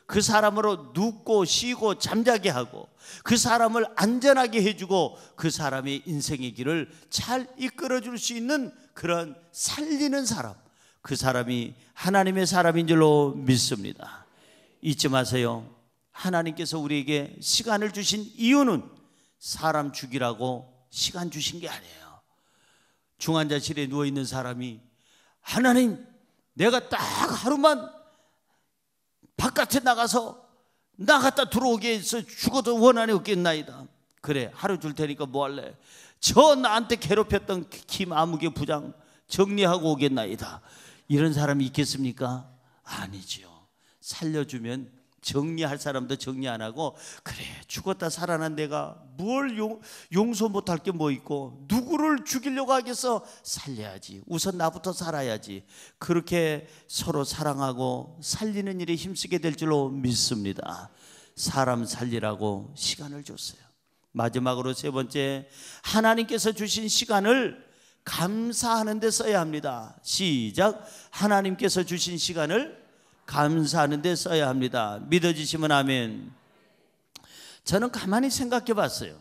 Speaker 1: 그 사람으로 눕고 쉬고 잠자게 하고, 그 사람을 안전하게 해주고, 그 사람의 인생의 길을 잘 이끌어줄 수 있는 그런 살리는 사람, 그 사람이 하나님의 사람인 줄로 믿습니다. 잊지 마세요. 하나님께서 우리에게 시간을 주신 이유는 사람 죽이라고 시간 주신 게 아니에요. 중환자실에 누워있는 사람이 하나님, 내가 딱 하루만 바깥에 나갔다 들어오게 해서 죽어도 원한이 없겠나이다. 그래, 하루 줄 테니까 뭐 할래? 저 나한테 괴롭혔던 김 아무개 부장 정리하고 오겠나이다. 이런 사람이 있겠습니까? 아니죠. 살려주면 정리할 사람도 정리 안 하고, 그래 죽었다 살아난 내가 뭘 용서 못할 게 뭐 있고 누구를 죽이려고 하겠어? 살려야지. 우선 나부터 살아야지. 그렇게 서로 사랑하고 살리는 일에 힘쓰게 될 줄로 믿습니다. 사람 살리라고 시간을 줬어요. 마지막으로 세 번째, 하나님께서 주신 시간을 감사하는 데 써야 합니다. 시작. 하나님께서 주신 시간을 감사하는 데 써야 합니다. 믿어지시면 아멘. 저는 가만히 생각해 봤어요.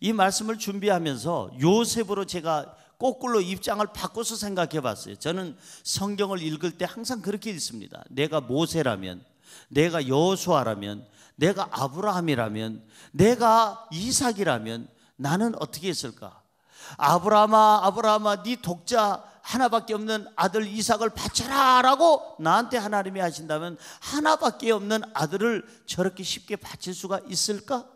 Speaker 1: 이 말씀을 준비하면서 요셉으로 제가 거꾸로 입장을 바꿔서 생각해 봤어요. 저는 성경을 읽을 때 항상 그렇게 읽습니다. 내가 모세라면, 내가 여호수아라면, 내가 아브라함이라면, 내가 이삭이라면 나는 어떻게 했을까? 아브라함아 네 독자 하나밖에 없는 아들 이삭을 바쳐라 라고 나한테 하나님이 하신다면 하나밖에 없는 아들을 저렇게 쉽게 바칠 수가 있을까?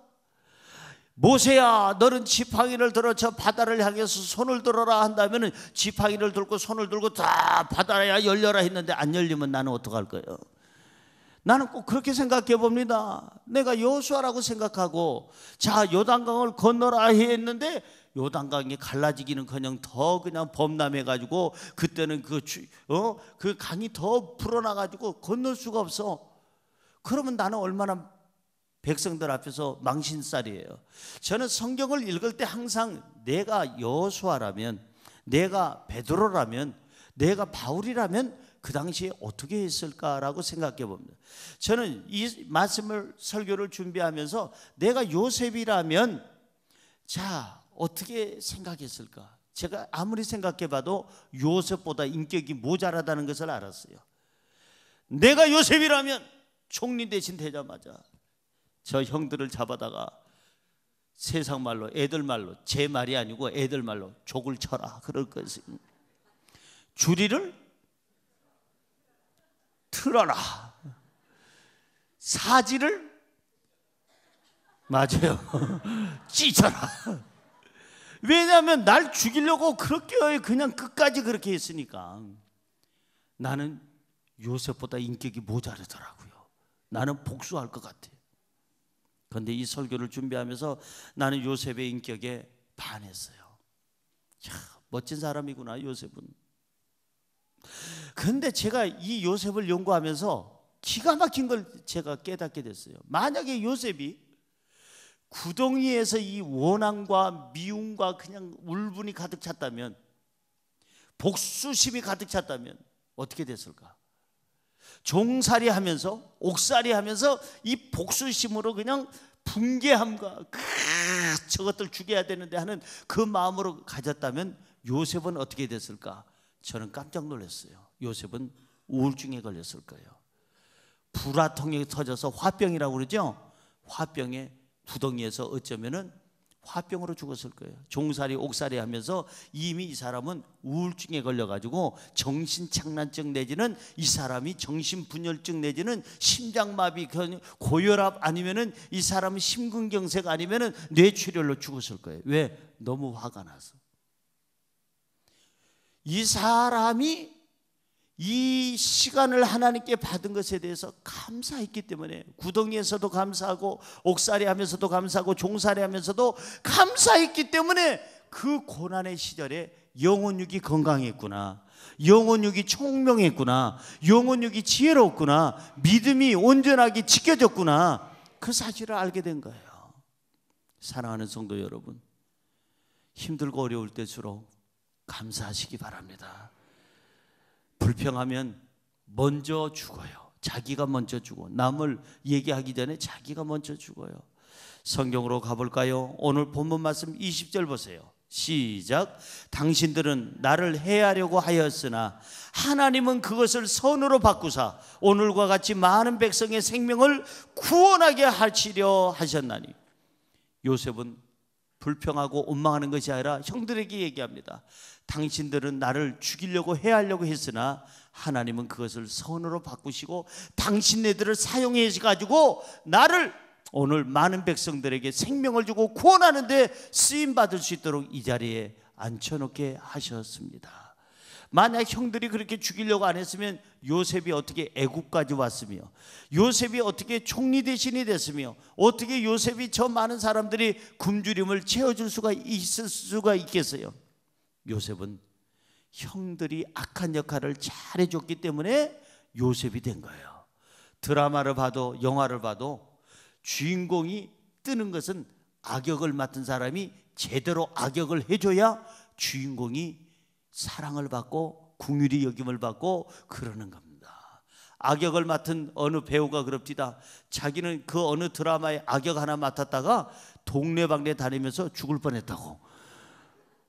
Speaker 1: 모세야, 너는 지팡이를 들어 저 바다를 향해서 손을 들어라 한다면 지팡이를 들고 손을 들고 다 바다야 열려라 했는데 안 열리면 나는 어떡할 거예요? 나는 꼭 그렇게 생각해 봅니다. 내가 여호수아라고 생각하고, 자 요단강을 건너라 했는데 요단강이 갈라지기는커녕 더 그냥 범람해가지고 그때는 그 강이 더 불어나가지고 건널 수가 없어. 그러면 나는 얼마나 백성들 앞에서 망신살이에요. 저는 성경을 읽을 때 항상 내가 여호수아라면, 내가 베드로라면, 내가 바울이라면 그 당시에 어떻게 했을까라고 생각해 봅니다. 저는 이 말씀을 설교를 준비하면서 내가 요셉이라면 자 어떻게 생각했을까? 제가 아무리 생각해 봐도 요셉보다 인격이 모자라다는 것을 알았어요. 내가 요셉이라면 총리 대신 되자마자 저 형들을 잡아다가 세상 말로, 애들 말로, 제 말이 아니고 애들 말로 족을 쳐라 그럴 것이. 주리를 틀어라. 사지를 맞아요. 찢어라. 왜냐하면 날 죽이려고 그렇게 그냥 끝까지 그렇게 했으니까. 나는 요셉보다 인격이 모자르더라고요. 나는 복수할 것 같아요. 그런데 이 설교를 준비하면서 나는 요셉의 인격에 반했어요. 야, 멋진 사람이구나 요셉은. 그런데 제가 이 요셉을 연구하면서 기가 막힌 걸 제가 깨닫게 됐어요. 만약에 요셉이 구덩이에서 이 원한과 미움과 그냥 울분이 가득 찼다면, 복수심이 가득 찼다면 어떻게 됐을까? 종살이 하면서, 옥살이 하면서 이 복수심으로 그냥 분개함과 저것들 죽여야 되는데 하는 그 마음으로 가졌다면 요셉은 어떻게 됐을까? 저는 깜짝 놀랐어요. 요셉은 우울증에 걸렸을 거예요. 불화통이 터져서 화병이라고 그러죠. 화병에 구덩이에서 어쩌면은 화병으로 죽었을 거예요. 종살이 옥살이 하면서 이미 이 사람은 우울증에 걸려가지고 정신착란증 내지는 이 사람이 정신분열증 내지는 심장마비, 고혈압 아니면은 이 사람은 심근경색 아니면은 뇌출혈로 죽었을 거예요. 왜? 너무 화가 나서. 이 사람이 이 시간을 하나님께 받은 것에 대해서 감사했기 때문에, 구덩이에서도 감사하고 옥살이 하면서도 감사하고 종살이 하면서도 감사했기 때문에 그 고난의 시절에 영혼육이 건강했구나, 영혼육이 총명했구나, 영혼육이 지혜로웠구나, 믿음이 온전하게 지켜졌구나, 그 사실을 알게 된 거예요. 사랑하는 성도 여러분, 힘들고 어려울 때수록 감사하시기 바랍니다. 불평하면 먼저 죽어요. 자기가 먼저 죽어. 남을 얘기하기 전에 자기가 먼저 죽어요. 성경으로 가볼까요? 오늘 본문 말씀 20절 보세요. 시작. 당신들은 나를 해하려고 하였으나 하나님은 그것을 선으로 바꾸사 오늘과 같이 많은 백성의 생명을 구원하게 하시려 하셨나니. 요셉은 불평하고 원망하는 것이 아니라 형들에게 얘기합니다. 당신들은 나를 죽이려고 해하려고 했으나 하나님은 그것을 선으로 바꾸시고 당신네들을 사용해 가지고 나를 오늘 많은 백성들에게 생명을 주고 구원하는 데 쓰임 받을 수 있도록 이 자리에 앉혀놓게 하셨습니다. 만약 형들이 그렇게 죽이려고 안 했으면 요셉이 어떻게 애굽까지 왔으며, 요셉이 어떻게 총리 대신이 됐으며, 어떻게 요셉이 저 많은 사람들이 굶주림을 채워줄 수가 있을 수가 있겠어요? 요셉은 형들이 악한 역할을 잘해줬기 때문에 요셉이 된 거예요. 드라마를 봐도 영화를 봐도 주인공이 뜨는 것은 악역을 맡은 사람이 제대로 악역을 해줘야 주인공이 사랑을 받고 긍휼히 여김을 받고 그러는 겁니다. 악역을 맡은 어느 배우가 그럽디다. 자기는 그 어느 드라마의 악역 하나 맡았다가 동네방네 다니면서 죽을 뻔했다고.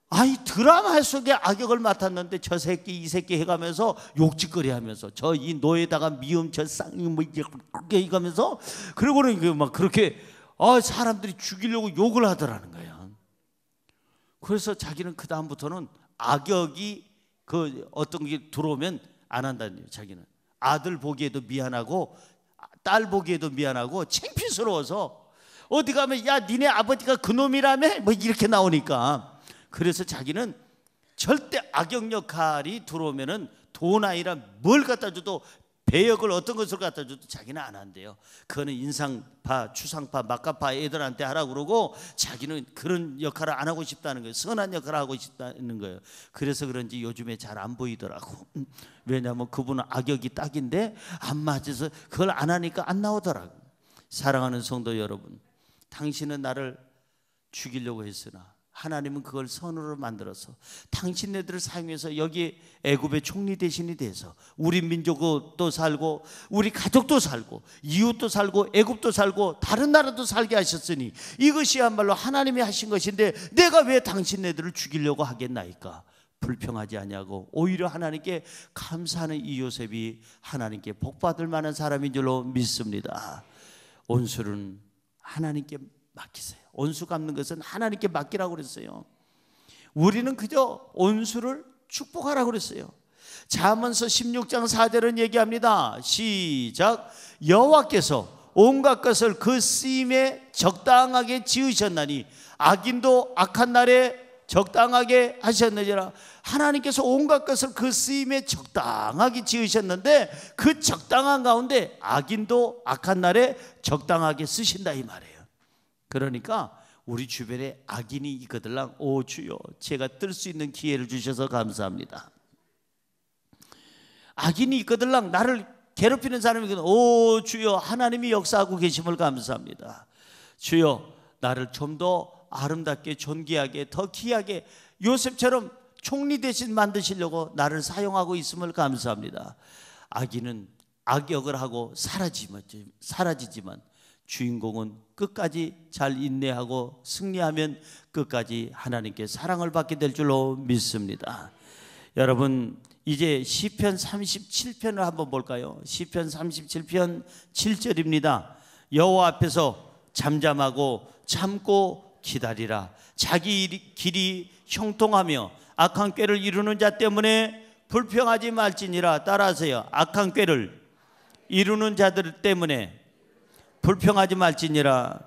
Speaker 1: 아이, 드라마 속에 악역을 맡았는데 저 새끼 이 새끼 해가면서 욕짓거리 하면서 저 이 노에다가 미움 저 쌍이 뭐 이렇게 해가면서, 그리고는 막 그렇게 사람들이 죽이려고 욕을 하더라는 거야. 그래서 자기는 그 다음부터는 악역이 그 어떤 게 들어오면 안 한다는 거예요. 자기는 아들 보기에도 미안하고 딸 보기에도 미안하고 창피스러워서 어디 가면 야 니네 아버지가 그놈이라며 뭐 이렇게 나오니까. 그래서 자기는 절대 악역 역할이 들어오면은 돈 아니라 뭘 갖다 줘도, 배역을 어떤 것을 갖다 줘도 자기는 안 한대요. 그거는 인상파, 추상파, 막가파 애들한테 하라고 그러고 자기는 그런 역할을 안 하고 싶다는 거예요. 선한 역할을 하고 싶다는 거예요. 그래서 그런지 요즘에 잘 안 보이더라고. 왜냐하면 그분은 악역이 딱인데 안 맞아서 그걸 안 하니까 안 나오더라고. 사랑하는 성도 여러분, 당신은 나를 죽이려고 했으나 하나님은 그걸 선으로 만들어서 당신네들을 사용해서 여기 애굽의 총리 대신이 돼서 우리 민족도 살고 우리 가족도 살고 이웃도 살고 애굽도 살고 다른 나라도 살게 하셨으니 이것이야말로 하나님이 하신 것인데 내가 왜 당신네들을 죽이려고 하겠나이까? 불평하지 아니하고 오히려 하나님께 감사하는 이 요셉이 하나님께 복받을 만한 사람인 줄로 믿습니다. 온술은 하나님께 맡기세요. 온수 갚는 것은 하나님께 맡기라고 그랬어요. 우리는 그저 온수를 축복하라고 그랬어요. 잠언서 16장 4절은 얘기합니다. 시작. 여호와께서 온갖 것을 그 쓰임에 적당하게 지으셨나니 악인도 악한 날에 적당하게 하셨느니라. 하나님께서 온갖 것을 그 쓰임에 적당하게 지으셨는데 그 적당한 가운데 악인도 악한 날에 적당하게 쓰신다 이 말이에요. 그러니까 우리 주변에 악인이 있거들랑 오 주여 제가 뜰 수 있는 기회를 주셔서 감사합니다. 악인이 있거들랑 나를 괴롭히는 사람이거든. 오 주여 하나님이 역사하고 계심을 감사합니다. 주여 나를 좀 더 아름답게 존귀하게 더 귀하게 요셉처럼 총리 대신 만드시려고 나를 사용하고 있음을 감사합니다. 악인은 악역을 하고 사라지지만 주인공은 끝까지 잘 인내하고 승리하면 끝까지 하나님께 사랑을 받게 될 줄로 믿습니다. 여러분 이제 시편 37편을 한번 볼까요? 시편 37편 7절입니다. 여호와 앞에서 잠잠하고 참고 기다리라. 자기 길이 형통하며 악한 꾀를 이루는 자 때문에 불평하지 말지니라. 따라하세요. 악한 꾀를 이루는 자들 때문에 불평하지 말지니라.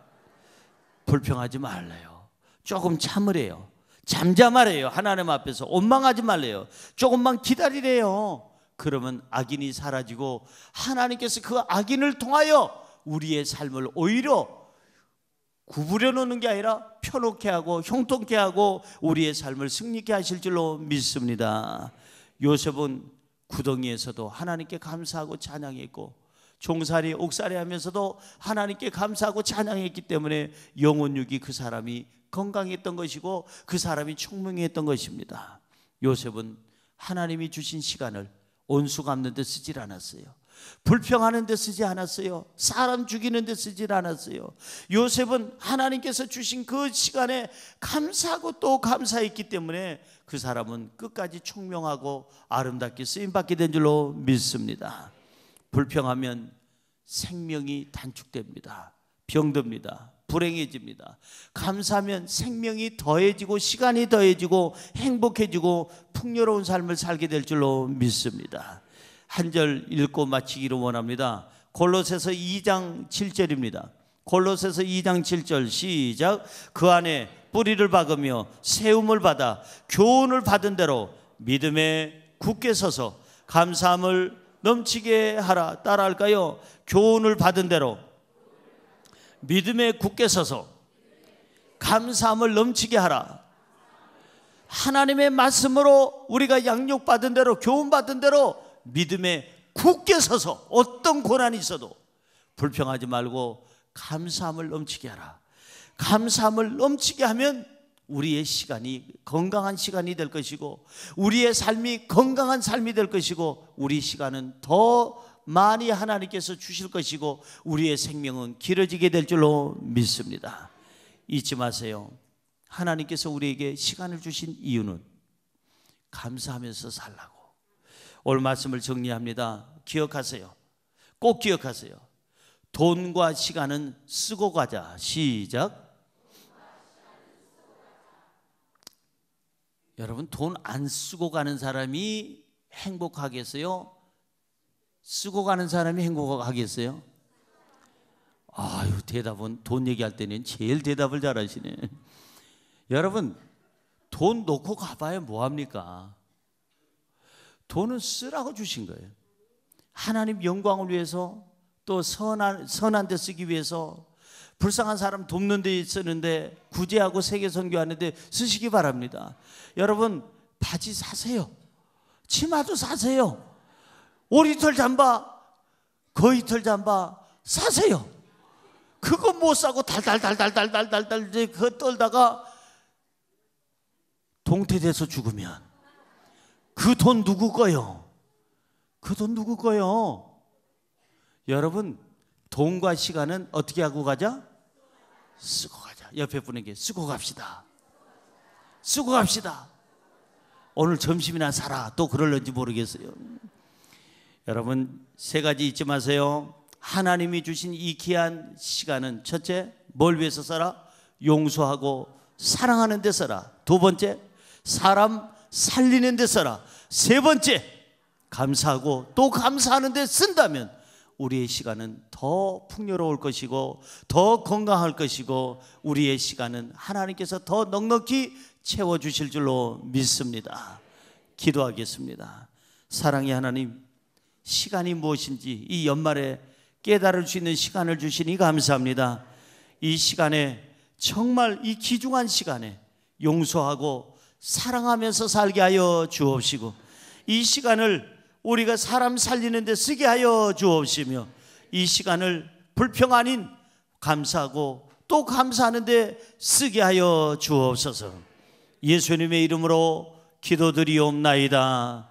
Speaker 1: 불평하지 말래요. 조금 참으래요. 잠잠하래요. 하나님 앞에서 원망하지 말래요. 조금만 기다리래요. 그러면 악인이 사라지고 하나님께서 그 악인을 통하여 우리의 삶을 오히려 구부려 놓는 게 아니라 펴놓게 하고 형통케 하고 우리의 삶을 승리케 하실 줄로 믿습니다. 요셉은 구덩이에서도 하나님께 감사하고 찬양했고 종살이 옥살이 하면서도 하나님께 감사하고 찬양했기 때문에 영혼육이 그 사람이 건강했던 것이고 그 사람이 총명했던 것입니다. 요셉은 하나님이 주신 시간을 온수 갚는 데 쓰질 않았어요. 불평하는 데 쓰지 않았어요. 사람 죽이는 데 쓰질 않았어요. 요셉은 하나님께서 주신 그 시간에 감사하고 또 감사했기 때문에 그 사람은 끝까지 총명하고 아름답게 쓰임받게 된 줄로 믿습니다. 불평하면 생명이 단축됩니다. 병듭니다. 불행해집니다. 감사하면 생명이 더해지고 시간이 더해지고 행복해지고 풍요로운 삶을 살게 될 줄로 믿습니다. 한 절 읽고 마치기를 원합니다. 골로새서 2장 7절입니다. 골로새서 2장 7절 시작. 그 안에 뿌리를 박으며 세움을 받아 교훈을 받은 대로 믿음에 굳게 서서 감사함을 넘치게 하라. 따라할까요? 교훈을 받은 대로 믿음에 굳게 서서 감사함을 넘치게 하라. 하나님의 말씀으로 우리가 양육받은 대로 교훈받은 대로 믿음에 굳게 서서 어떤 고난이 있어도 불평하지 말고 감사함을 넘치게 하라. 감사함을 넘치게 하면 우리의 시간이 건강한 시간이 될 것이고 우리의 삶이 건강한 삶이 될 것이고 우리 시간은 더 많이 하나님께서 주실 것이고 우리의 생명은 길어지게 될 줄로 믿습니다. 잊지 마세요. 하나님께서 우리에게 시간을 주신 이유는 감사하면서 살라고. 오늘 말씀을 정리합니다. 기억하세요. 꼭 기억하세요. 돈과 시간은 쓰고 가자. 시작. 여러분 돈 안 쓰고 가는 사람이 행복하겠어요? 쓰고 가는 사람이 행복하겠어요? 아유 대답은 돈 얘기할 때는 제일 대답을 잘하시네. 여러분 돈 놓고 가봐야 뭐합니까? 돈은 쓰라고 주신 거예요. 하나님 영광을 위해서 또 선한 데 쓰기 위해서 불쌍한 사람 돕는 데 쓰는데 구제하고 세계 선교하는 데 쓰시기 바랍니다. 여러분 바지 사세요. 치마도 사세요. 오리털 잠바 거위털 잠바 사세요. 그거 못 사고 달달달달달달달달 그거 떨다가 동태돼서 죽으면 그 돈 누구 거요? 그 돈 누구 거요? 여러분 돈과 시간은 어떻게 하고 가자? 쓰고 가자. 옆에 분에게 쓰고 갑시다. 쓰고 갑시다. 오늘 점심이나 사라. 또 그럴런지 모르겠어요. 여러분 세 가지 잊지 마세요. 하나님이 주신 이 귀한 시간은 첫째 뭘 위해서 살아? 용서하고 사랑하는 데 써라. 두 번째, 사람 살리는 데 써라. 세 번째, 감사하고 또 감사하는 데 쓴다면 우리의 시간은 더 풍요로울 것이고 더 건강할 것이고 우리의 시간은 하나님께서 더 넉넉히 채워주실 줄로 믿습니다. 기도하겠습니다. 사랑의 하나님, 시간이 무엇인지 이 연말에 깨달을 수 있는 시간을 주시니 감사합니다. 이 시간에 정말 이 귀중한 시간에 용서하고 사랑하면서 살게 하여 주옵시고 이 시간을 우리가 사람 살리는 데 쓰게 하여 주옵시며 이 시간을 불평 아닌 감사하고 또 감사하는 데 쓰게 하여 주옵소서. 예수님의 이름으로 기도드리옵나이다.